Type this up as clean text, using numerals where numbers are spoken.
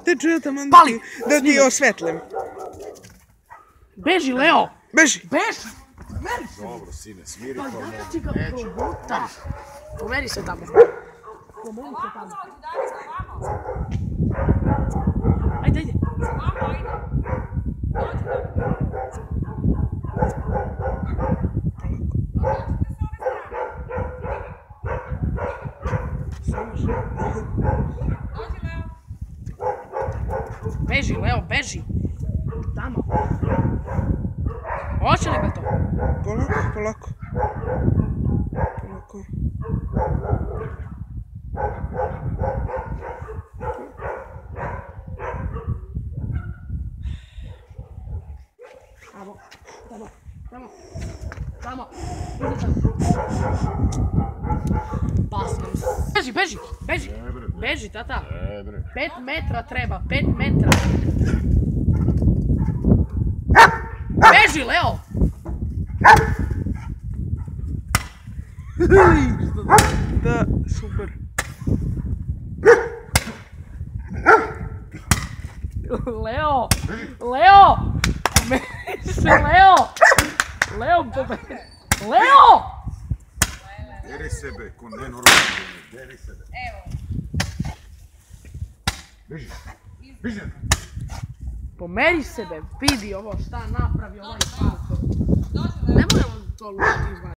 Te čujem tamo da ti osvetlim. Beži, Leo! Beži! Beži! Dobro, sine, smiri Pa to da malo. ti ga probuta. Pomeri se tamo. Pomeri se tamo. Ajde, ajde. Beži, Leo, beži. Tamo. Hoće li ga to? Polako, polako. Polako. Tamo, tamo, tamo, tamo, idi tamo. Pasno. Beži, beži, beži. Beži, tata. 5 metra treba, 5 metra. Beži, Leo! Da, super. Leo! Leo! Pomeri se, Leo! Leo, pomeri. Leo! Beri sebe, ko nenormalno. Beri sebe. Evo. Beži. Beži. Pomeri sebe, vidi ovo šta napravi ovaj Falko. Ne možemo to lutati izvati.